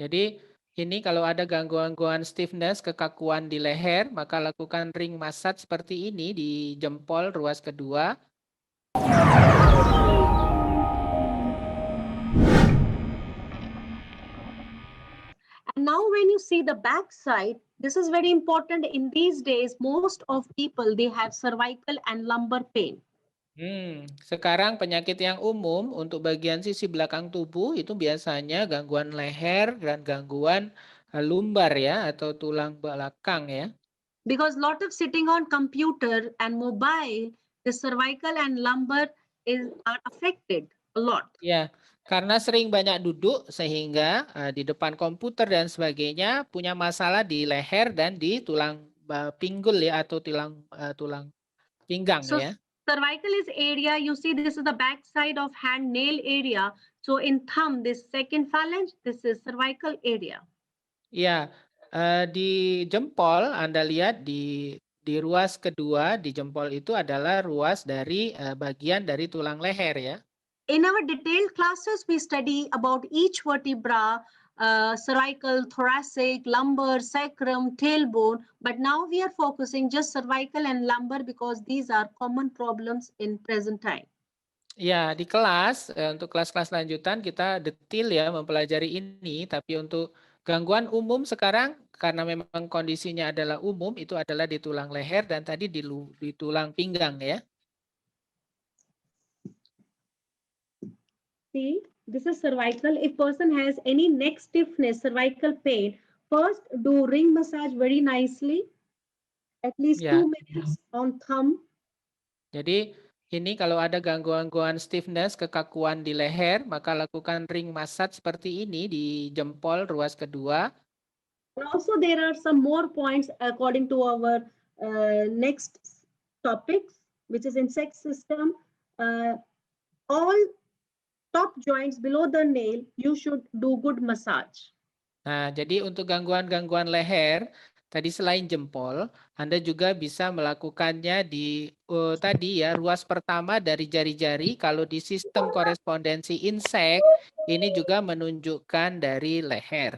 Jadi ini kalau ada gangguan-gangguan stiffness, kekakuan di leher, maka lakukan ring massage seperti ini di jempol ruas kedua. And now when you see the back side, this is very important. In these days, most of people, they have cervical and lumbar pain. Sekarang penyakit yang umum untuk bagian sisi belakang tubuh itu biasanya gangguan leher dan gangguan lumbar ya atau tulang belakang ya. Because lot of sitting on computer and mobile, the cervical and lumbar are affected a lot. Ya, karena sering banyak duduk sehingga di depan komputer dan sebagainya punya masalah di leher dan di tulang pinggul ya atau tulang pinggang So ya. cervical is area, you see this is the back side of hand nail area. So in thumb, this second phalange, this is cervical area. Ya, di jempol Anda lihat di ruas kedua di jempol itu adalah ruas dari bagian dari tulang leher ya. In our detailed classes, we study about each vertebra, cervical, thoracic, lumbar, sacrum, tailbone. But now we are focusing just cervical and lumbar because these are common problems in present time. Ya, di kelas untuk kelas-kelas lanjutan kita detil ya mempelajari ini, tapi untuk gangguan umum sekarang karena memang kondisinya adalah umum itu adalah di tulang leher dan tadi di tulang pinggang ya. See, this is cervical. If person has any neck stiffness, cervical pain, first do ring massage very nicely, at least Ya. 2 minutes on thumb. Jadi ini kalau ada gangguan-gangguan stiffness, kekakuan di leher, maka lakukan ring massage seperti ini di jempol ruas kedua. And also there are some more points according to our next topics, which is insect system. All top joints below the nail, you should do good massage. Nah, jadi untuk gangguan-gangguan leher, tadi selain jempol, Anda juga bisa melakukannya di tadi ya ruas pertama dari jari-jari. Kalau di sistem korespondensi insek, ini juga menunjukkan dari leher.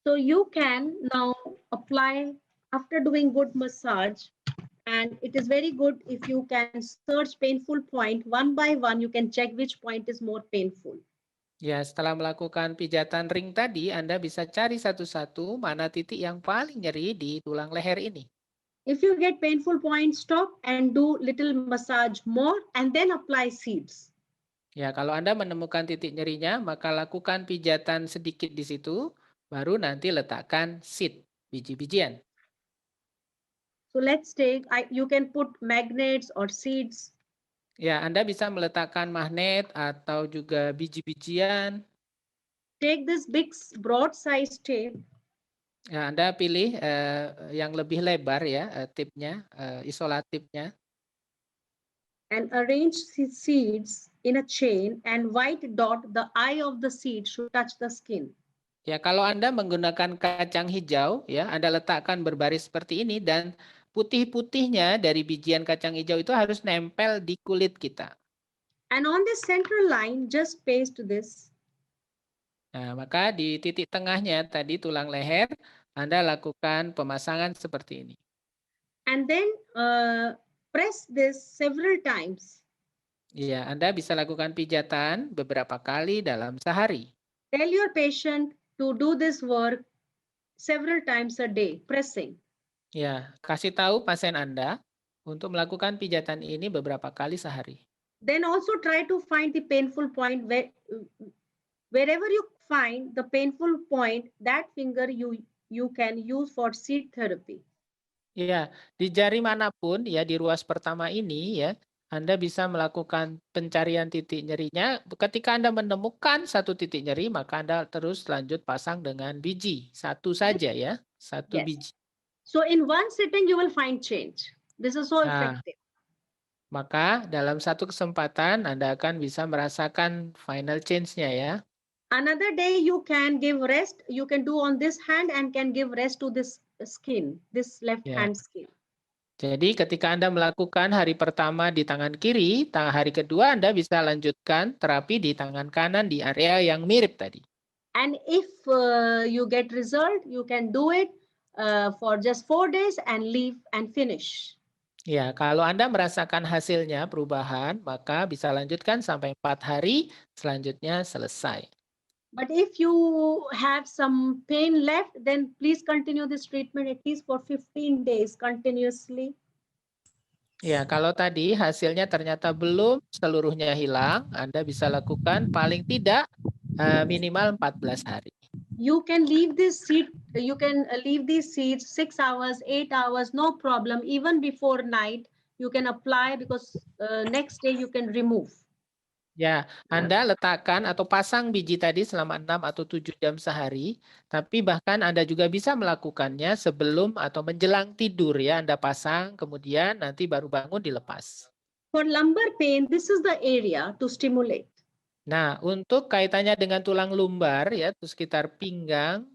So you can now apply after doing good massage, and it is very good if you can search painful point one by one, you can check which point is more painful. Ya, setelah melakukan pijatan ring tadi, Anda bisa cari satu-satu mana titik yang paling nyeri di tulang leher ini. If you get painful point, stop and do little massage more and then apply seeds. Ya, kalau Anda menemukan titik nyerinya, maka lakukan pijatan sedikit di situ, baru nanti letakkan seed, biji-bijian. So let's take, you can put magnets or seeds. Ya, Anda bisa meletakkan magnet atau juga biji-bijian. Take this big broad size tape. Ya, Anda pilih yang lebih lebar ya, tipnya, isolatifnya. And arrange seeds in a chain and white dot, the eye of the seed should touch the skin. Ya, kalau Anda menggunakan kacang hijau, ya, Anda letakkan berbaris seperti ini dan putih-putihnya dari bijian kacang hijau itu harus nempel di kulit kita. And on this central line, just paste this. Nah, maka di titik tengahnya tadi tulang leher, Anda lakukan pemasangan seperti ini. And then press this several times. Ya, Anda bisa lakukan pijatan beberapa kali dalam sehari. Tell your patient to do this work several times a day, pressing. Ya, kasih tahu pasien Anda untuk melakukan pijatan ini beberapa kali sehari. Then also try to find the painful point wherever you find the painful point, that finger you can use for seed therapy. Ya, di jari manapun ya di ruas pertama ini ya, Anda bisa melakukan pencarian titik nyerinya. Ketika Anda menemukan satu titik nyeri, maka Anda terus lanjut pasang dengan biji. Satu saja ya, satu Yes. biji. So in one sitting, you will find change. This is so Nah, effective. maka dalam satu kesempatan Anda akan bisa merasakan final change-nya ya. Another day you can give rest. You can do on this hand and can give rest to this skin, this left Ya. hand skin. Jadi ketika Anda melakukan hari pertama di tangan kiri, hari kedua Anda bisa lanjutkan terapi di tangan kanan di area yang mirip tadi. And if you get result, you can do it for just 4 days and leave and finish. Ya, kalau Anda merasakan hasilnya perubahan, maka bisa lanjutkan sampai 4 hari, selanjutnya selesai. But if you have some pain left, then please continue this treatment at least for 15 days continuously. Ya, kalau tadi hasilnya ternyata belum seluruhnya hilang, Anda bisa lakukan paling tidak minimal 14 hari. You can leave this seat, you can leave these seeds 6 hours, 8 hours, no problem. Even before night, you can apply because next day you can remove. Ya, Anda letakkan atau pasang biji tadi selama 6 atau 7 jam sehari, tapi bahkan Anda juga bisa melakukannya sebelum atau menjelang tidur ya. Anda pasang, kemudian nanti baru bangun dilepas. For lumbar pain, this is the area to stimulate. Nah, untuk kaitannya dengan tulang lumbar ya, itu sekitar pinggang,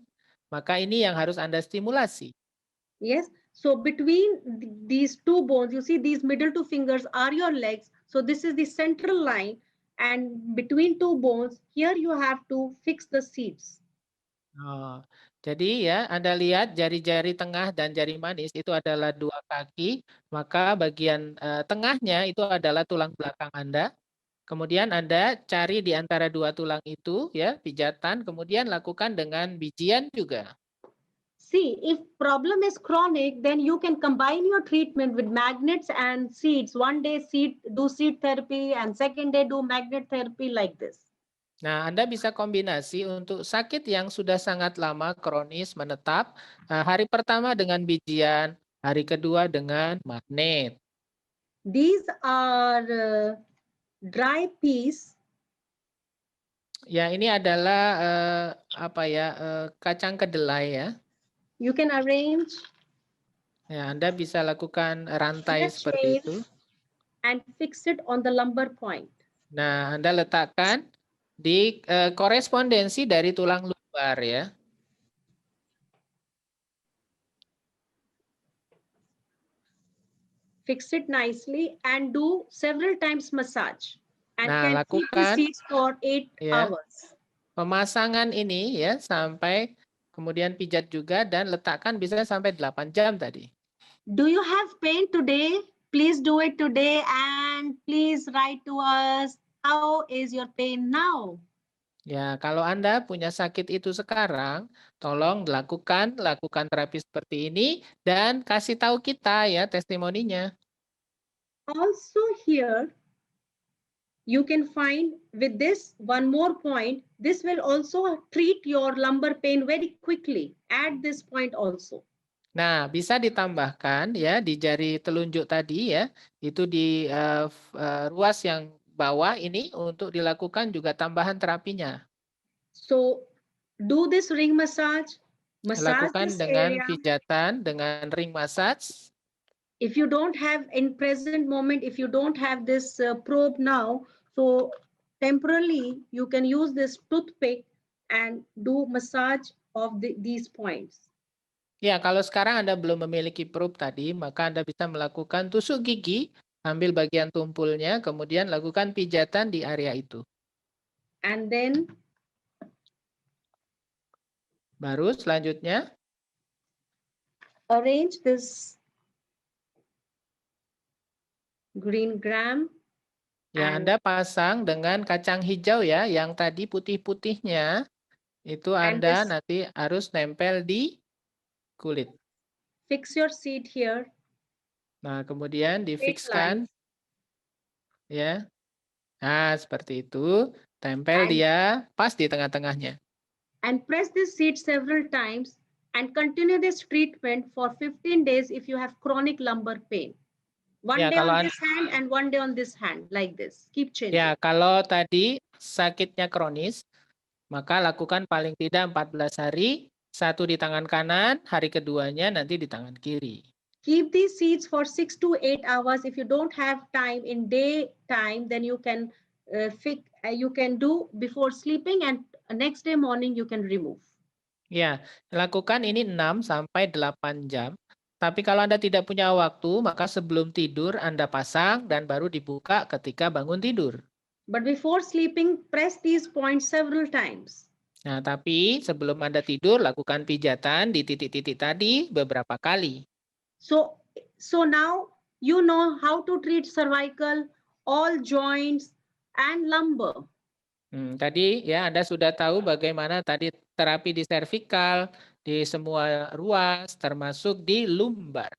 maka ini yang harus Anda stimulasi. Yes, so between these two bones, you see these middle two fingers are your legs. So this is the central line, and between two bones, here you have to fix the seeds. Oh, jadi ya, Anda lihat jari-jari tengah dan jari manis itu adalah 2 kaki, maka bagian tengahnya itu adalah tulang belakang Anda. Kemudian Anda cari di antara 2 tulang itu ya, pijatan, kemudian lakukan dengan bijian juga. See, if problem is chronic, then you can combine your treatment with magnets and seeds. One day do seed therapy and second day do magnet therapy like this. Nah, Anda bisa kombinasi untuk sakit yang sudah sangat lama, kronis, menetap. Hari pertama dengan bijian, hari kedua dengan magnet. These are dry peas. Ya, ini adalah kacang kedelai ya. You can arrange Ya, Anda bisa lakukan rantai in a seperti chain itu. and fix it on the lumbar point. Nah, Anda letakkan di korespondensi dari tulang lumbar ya. Fix it nicely and do several times massage. And Nah, can keep the lakukan seeds for 8 ya. hours. Pemasangan ini ya sampai kemudian pijat juga dan letakkan bisa sampai 8 jam tadi. Do you have pain today? Please do it today and please write to us. How is your pain now? Ya, kalau Anda punya sakit itu sekarang, tolong lakukan terapi seperti ini dan kasih tahu kita ya testimoninya. Also here, you can find with this one more point, this will also treat your lumbar pain very quickly at this point also. Nah, bisa ditambahkan ya di jari telunjuk tadi ya, itu di ruas yang bawah ini untuk dilakukan juga tambahan terapinya. So do this ring massage Lakukan this dengan area. pijatan, dengan ring massage. If you don't have in present moment, if you don't have this probe now, so temporarily you can use this toothpick and do massage of these points. Ya, kalau sekarang Anda belum memiliki probe tadi, maka Anda bisa melakukan tusuk gigi, ambil bagian tumpulnya, kemudian lakukan pijatan di area itu. And then baru selanjutnya arrange this green gram. Ya, Anda pasang dengan kacang hijau ya, yang tadi putih-putihnya, itu Anda nanti harus nempel di kulit. Fix your seed here. Nah, kemudian difikskan. Ya. Nah, seperti itu. Tempel dia pas di tengah-tengahnya. And press this seed several times and continue this treatment for 15 days if you have chronic lumbar pain. One day on this hand and one day on this hand, like this. Keep changing. Ya, kalau tadi sakitnya kronis, maka lakukan paling tidak 14 hari, satu di tangan kanan, hari keduanya nanti di tangan kiri. Keep these seeds for 6 to 8 hours. If you don't have time in daytime, then you can do before sleeping and next day morning you can remove. Ya, lakukan ini 6 sampai 8 jam. Tapi kalau Anda tidak punya waktu, maka sebelum tidur Anda pasang dan baru dibuka ketika bangun tidur. But before sleeping, press these points several times. Nah, tapi sebelum Anda tidur, lakukan pijatan di titik-titik tadi beberapa kali. So now you know how to treat cervical, all joints, and lumbar. Tadi ya Anda sudah tahu bagaimana tadi terapi di servikal, di semua ruas, termasuk di lumbar.